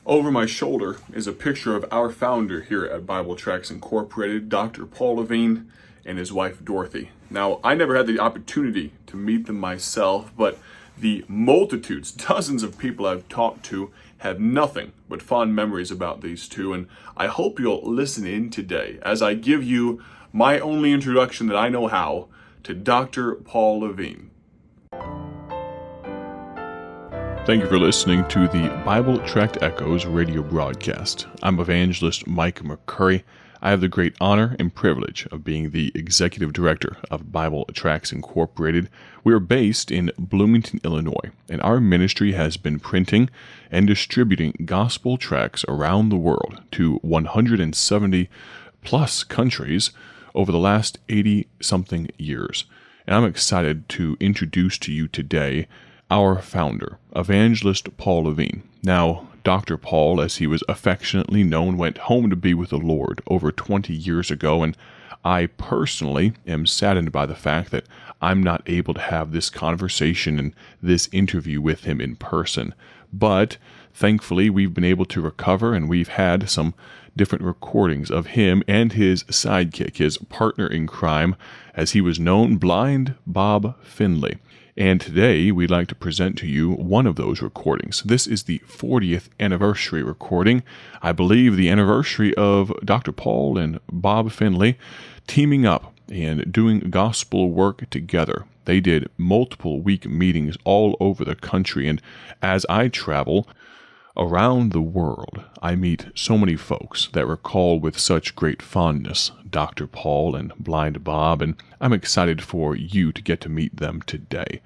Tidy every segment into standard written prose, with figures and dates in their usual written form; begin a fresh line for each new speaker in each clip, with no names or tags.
Over my shoulder is a picture of our founder here at Bible Tracts Incorporated, Dr. Paul Levin, and his wife Dorothy. Now, I never had the opportunity to meet them myself, but the multitudes, dozens of people I've talked to, have nothing but fond memories about these two, and I hope you'll listen in today as I give you my only introduction that I know how to Dr. Paul Levin. Thank you for listening to the Bible Tract Echoes radio broadcast. I'm evangelist Mike McCurry. I have the great honor and privilege of being the executive director of Bible Tracts Incorporated. We are based in Bloomington, Illinois, and our ministry has been printing and distributing gospel tracts around the world to 170 plus countries over the last 80-something years. And I'm excited to introduce to you today our founder, Evangelist Paul Levin. Now, Dr. Paul, as he was affectionately known, went home to be with the Lord over 20 years ago, and I personally am saddened by the fact that I'm not able to have this conversation and this interview with him in person. But thankfully, we've been able to recover, and we've had some different recordings of him and his sidekick, his partner in crime, as he was known, Blind Bob Finley. And today, we'd like to present to you one of those recordings. This is the 40th anniversary recording. I believe the anniversary of Dr. Paul and Bob Finley teaming up and doing gospel work together. They did multiple week meetings all over the country, and as I travel around the world, I meet so many folks that recall with such great fondness Dr. Paul and Blind Bob, and I'm excited for you to get to meet them today.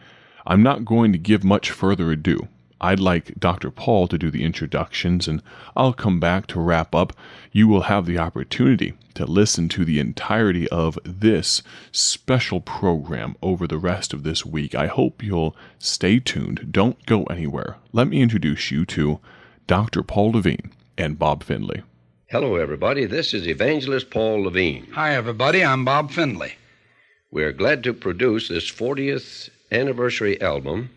I'm not going to give much further ado. I'd like Dr. Paul to do the introductions, and I'll come back to wrap up. You will have the opportunity to listen to the entirety of this special program over the rest of this week. I hope you'll stay tuned. Don't go anywhere. Let me introduce you to Dr. Paul Levin and Bob Finley.
Hello, everybody. This is Evangelist Paul Levin.
Hi, everybody. I'm Bob Finley.
We're glad to produce this 40th anniversary album,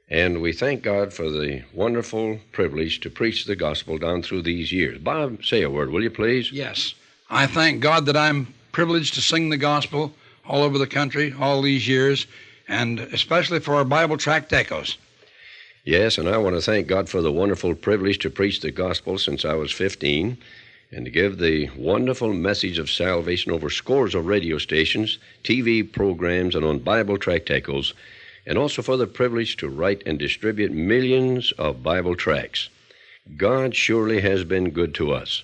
and we thank God for the wonderful privilege to preach the gospel down through these years. Bob, say a word, will you please?
Yes. I thank God that I'm privileged to sing the gospel all over the country all these years, and especially for our Bible Tract Echoes.
Yes, and I want to thank God for the wonderful privilege to preach the gospel since I was 15 and to give the wonderful message of salvation over scores of radio stations, TV programs, and on Bible Tract Echoes, and also for the privilege to write and distribute millions of Bible tracts. God surely has been good to us.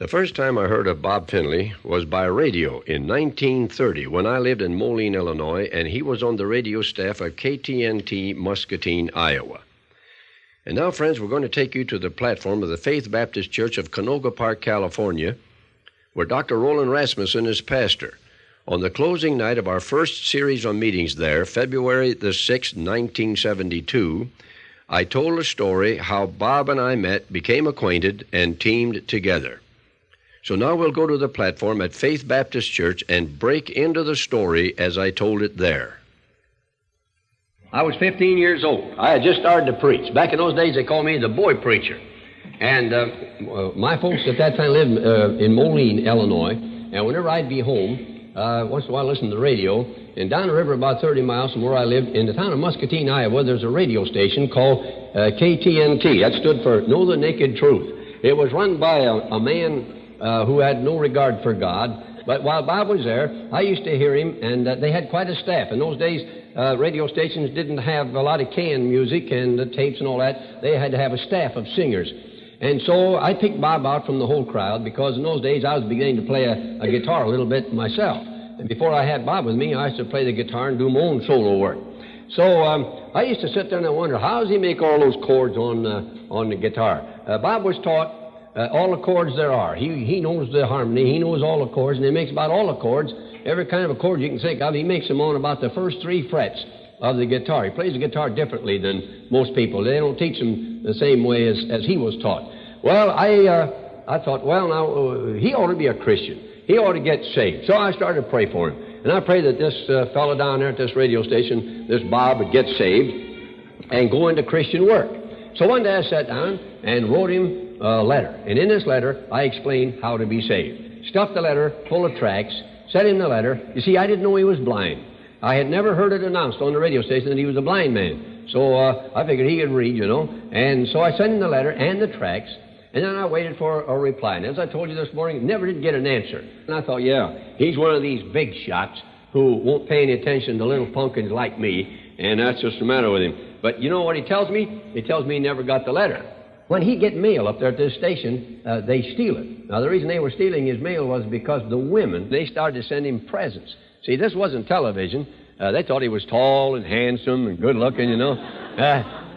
The first time I heard of Bob Finley was by radio in 1930 when I lived in Moline, Illinois, and he was on the radio staff of KTNT Muscatine, Iowa. And now, friends, we're going to take you to the platform of the Faith Baptist Church of Canoga Park, California, where Dr. Roland Rasmussen is pastor. On the closing night of our first series of meetings there, February the 6th, 1972, I told a story how Bob and I met, became acquainted, and teamed together. So now we'll go to the platform at Faith Baptist Church and break into the story as I told it there. I was 15 years old. I had just started to preach. Back in those days, they called me the boy preacher. And my folks at that time lived in Moline, Illinois. And whenever I'd be home, once in a while I listened to the radio. And down the river about 30 miles from where I lived, in the town of Muscatine, Iowa, there's a radio station called KTNT. That stood for Know the Naked Truth. It was run by a man who had no regard for God. But while Bob was there, I used to hear him, and they had quite a staff. In those days, radio stations didn't have a lot of canned music and tapes and all that. They had to have a staff of singers. And so I picked Bob out from the whole crowd because in those days I was beginning to play a guitar a little bit myself. And before I had Bob with me, I used to play the guitar and do my own solo work. So I used to sit there and I wonder, how does he make all those chords on the guitar? Bob was taught all the chords there are. He knows the harmony. He knows all the chords, and he makes about all the chords. Every kind of a chord you can think of, he makes them on about the first 3 frets of the guitar. He plays the guitar differently than most people. They don't teach him the same way as he was taught. Well, I thought, well, now, he ought to be a Christian. He ought to get saved. So I started to pray for him. And I prayed that this fellow down there at this radio station, this Bob, would get saved and go into Christian work. So one day I sat down and wrote him a letter. And in this letter, I explained how to be saved. Stuffed the letter full of tracts, sent him the letter. You see, I didn't know he was blind. I had never heard it announced on the radio station that he was a blind man. So I figured he could read, you know. And so I sent him the letter and the tracts, and then I waited for a reply. And as I told you this morning, never did get an answer. And I thought, yeah, he's one of these big shots who won't pay any attention to little pumpkins like me, and that's what's the matter with him. But you know what he tells me? He tells me he never got the letter. When he get mail up there at this station, they steal it. Now, the reason they were stealing his mail was because the women, they started to send him presents. See, this wasn't television. They thought he was tall and handsome and good-looking, you know.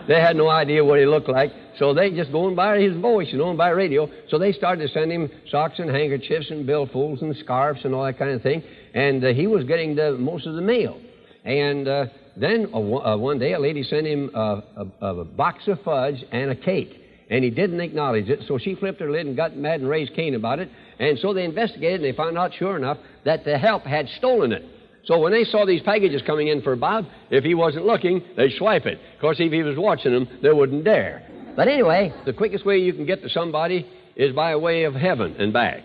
They had no idea what he looked like, so they just going by his voice, you know, and by radio. So they started to send him socks and handkerchiefs and billfolds and scarves and all that kind of thing, and he was getting most of the mail. And then one day a lady sent him a box of fudge and a cake, and he didn't acknowledge it, so she flipped her lid and got mad and raised Cain about it. And so they investigated, and they found out, sure enough, that the help had stolen it. So when they saw these packages coming in for Bob, if he wasn't looking, they'd swipe it. Of course, if he was watching them, they wouldn't dare. But anyway, the quickest way you can get to somebody is by way of heaven and back.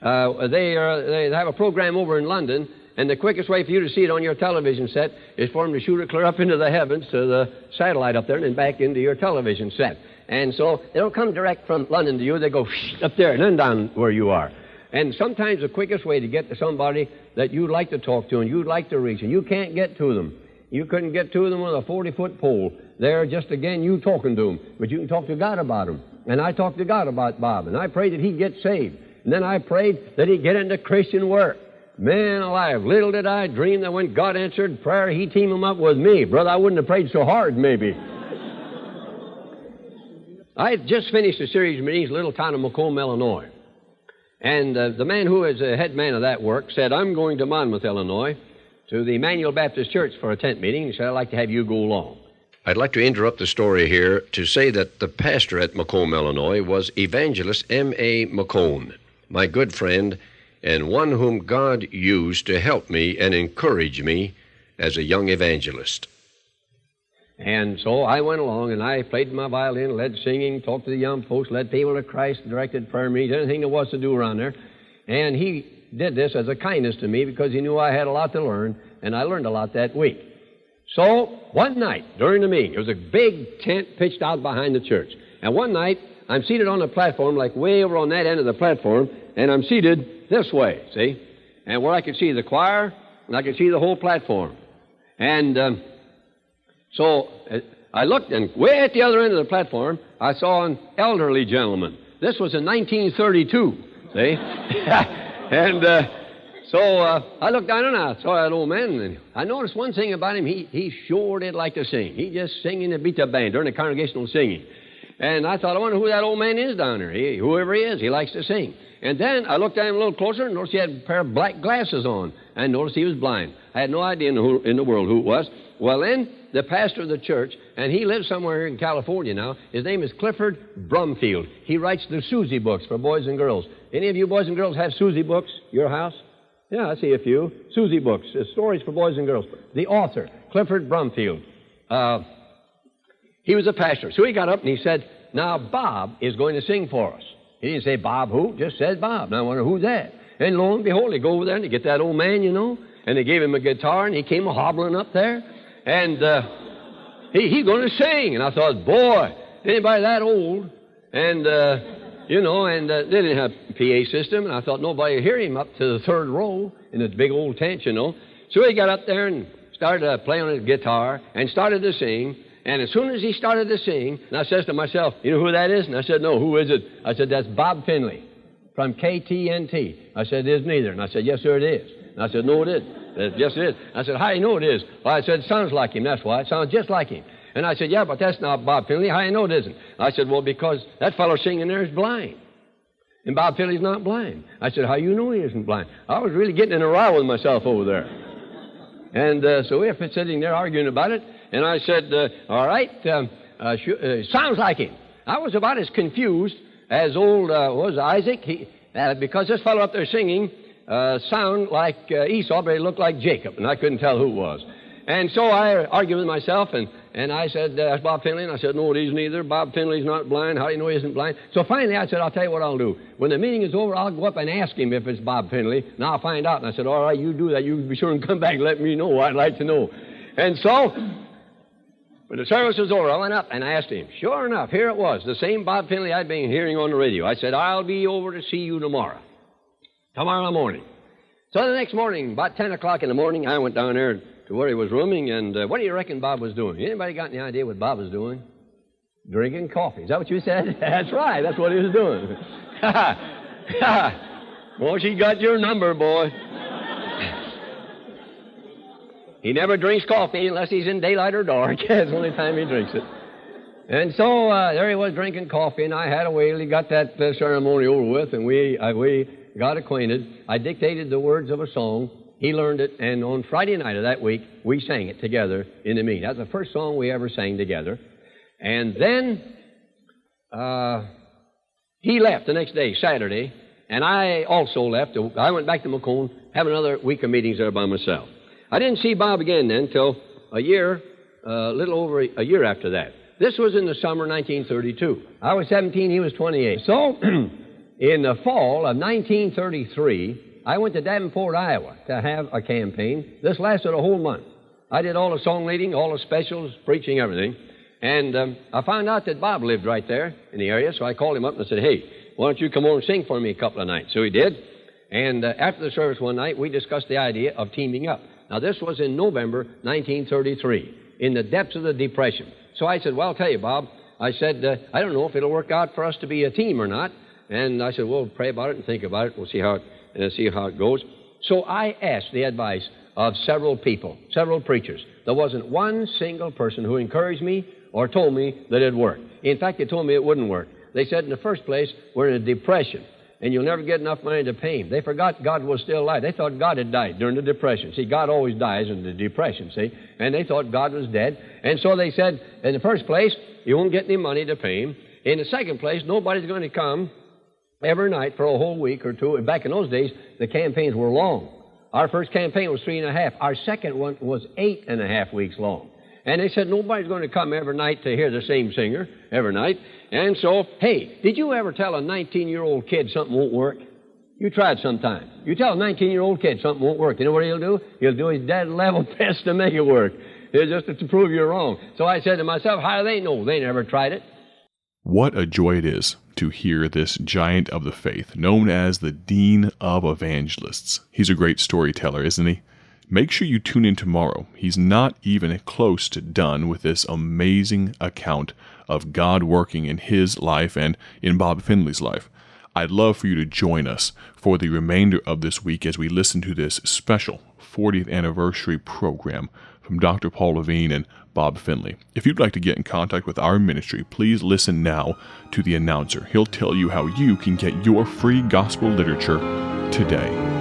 They have a program over in London, and the quickest way for you to see it on your television set is for them to shoot it clear up into the heavens to the satellite up there and then back into your television set. And so they don't come direct from London to you. They go up there and then down where you are. And sometimes the quickest way to get to somebody that you'd like to talk to and you'd like to reach, and you can't get to them. You couldn't get to them with a 40-foot pole. They're just, again, you talking to them. But you can talk to God about them. And I talked to God about Bob, and I prayed that he'd get saved. And then I prayed that he'd get into Christian work. Man alive, little did I dream that when God answered prayer, he'd team him up with me. Brother, I wouldn't have prayed so hard, maybe. I had just finished a series of meetings in a little town of Macomb, Illinois. And the man who is the head man of that work said, I'm going to Monmouth, Illinois, to the Emmanuel Baptist Church for a tent meeting. He said, I'd like to have you go along. I'd like to interrupt the story here to say that the pastor at Macomb, Illinois, was Evangelist M.A. Macomb, my good friend, and one whom God used to help me and encourage me as a young evangelist.
And so I went along, and I played my violin, led singing, talked to the young folks, led people to Christ, directed prayer meetings, anything there was to do around there. And he did this as a kindness to me because he knew I had a lot to learn, and I learned a lot that week. So one night during the meeting, there was a big tent pitched out behind the church. And one night, I'm seated on the platform, like way over on that end of the platform, and I'm seated this way, see? And where I could see the choir, and I could see the whole platform. And so I looked, and way at the other end of the platform, I saw an elderly gentleman. This was in 1932, see? And so I looked down and I saw that old man, and I noticed one thing about him. He sure did like to sing. He just singing and beat the band during the congregational singing. And I thought, I wonder who that old man is down there. Whoever he is, he likes to sing. And then I looked at him a little closer and noticed he had a pair of black glasses on. And noticed he was blind. I had no idea in the world who it was. Well, then, the pastor of the church, and he lives somewhere here in California now, his name is Clifford Brumfield. He writes the Susie books for boys and girls. Any of you boys and girls have Susie books? Your house? Yeah, I see a few. Susie books, stories for boys and girls. The author, Clifford Brumfield. He was a pastor. So he got up and he said, now Bob is going to sing for us. He didn't say Bob who, just said Bob. Now I wonder who's that. And lo and behold, they go over there and they get that old man, you know, and they gave him a guitar and he came hobbling up there. And he's going to sing. And I thought, boy, anybody that old? And, you know, and they didn't have a PA system. And I thought nobody would hear him up to the third row in the big old tent, you know. So he got up there and started playing on his guitar and started to sing. And as soon as he started to sing, and I says to myself, you know who that is? And I said, no, who is it? I said, that's Bob Finley from KTNT. I said, it isn't either. And I said, yes, sir, it is. And I said, no, it isn't. Yes, it is. I said, how do you know it is? Well, I said, it sounds like him, that's why. It sounds just like him. And I said, yeah, but that's not Bob Finley. How do you know it isn't? I said, well, because that fellow singing there is blind. And Bob Finley's not blind. I said, how do you know he isn't blind? I was really getting in a row with myself over there. And so we're sitting there arguing about it. And I said, all right, sounds like him. I was about as confused as old, was Isaac? Because this fellow up there singing sound like Esau, but he looked like Jacob, and I couldn't tell who it was. And so I argued with myself, and And I said, that's Bob Finley. And I said, no, it isn't either. Bob Finley's not blind. How do you know he isn't blind? So finally I said, I'll tell you what I'll do. When the meeting is over, I'll go up and ask him if it's Bob Finley, and I'll find out. And I said, all right, you do that. You be sure and come back and let me know. I'd like to know. And so when the service was over, I went up and I asked him. Sure enough, here it was, the same Bob Finley I'd been hearing on the radio. I said, I'll be over to see you tomorrow morning. So the next morning, about 10 o'clock in the morning, I went down there to where he was rooming, and what do you reckon Bob was doing? Anybody got any idea what Bob was doing? Drinking coffee. Is that what you said? That's right. That's what he was doing. Well, she got your number, boy. He never drinks coffee unless he's in daylight or dark. That's the only time he drinks it. And so there he was drinking coffee, and I had a whale. He got that ceremony over with, and we got acquainted. I dictated the words of a song. He learned it, and on Friday night of that week, we sang it together in the meeting. That's the first song we ever sang together. And then he left the next day, Saturday, and I also left. I went back to Macomb, have another week of meetings there by myself. I didn't see Bob again then until a little over a year after that. This was in the summer 1932. I was 17, he was 28. So in the fall of 1933, I went to Davenport, Iowa to have a campaign. This lasted a whole month. I did all the song leading, all the specials, preaching, everything. And I found out that Bob lived right there in the area, so I called him up and I said, hey, why don't you come over and sing for me a couple of nights? So he did. And after the service one night, we discussed the idea of teaming up. Now, this was in November 1933, in the depths of the Depression. So I said, well, I'll tell you, Bob. I said, I don't know if it'll work out for us to be a team or not. And I said, we'll pray about it and think about it. We'll see how it goes. So I asked the advice of several people, several preachers. There wasn't one single person who encouraged me or told me that it'd work. In fact, they told me it wouldn't work. They said, in the first place, we're in a depression, and you'll never get enough money to pay him. They forgot God was still alive. They thought God had died during the Depression. See, God always dies in the Depression, see? And they thought God was dead. And so they said, in the first place, you won't get any money to pay him. In the second place, nobody's going to come every night for a whole week or two. Back in those days, the campaigns were long. Our first campaign was 3.5. Our second one was 8.5 weeks long. And they said, nobody's going to come every night to hear the same singer every night. And so, hey, did you ever tell a 19-year-old kid something won't work? You try it sometime. You tell a 19-year-old kid something won't work. You know what he'll do? He'll do his dead level best to make it work. It's just to prove you're wrong. So I said to myself, how do they know? They never tried it.
What a joy it is to hear this giant of the faith, known as the Dean of Evangelists. He's a great storyteller, isn't he? Make sure you tune in tomorrow. He's not even close to done with this amazing account of God working in his life and in Bob Finley's life. I'd love for you to join us for the remainder of this week as we listen to this special 40th anniversary program from Dr. Paul Levin and Bob Finley. If you'd like to get in contact with our ministry, please listen now to the announcer. He'll tell you how you can get your free gospel literature today.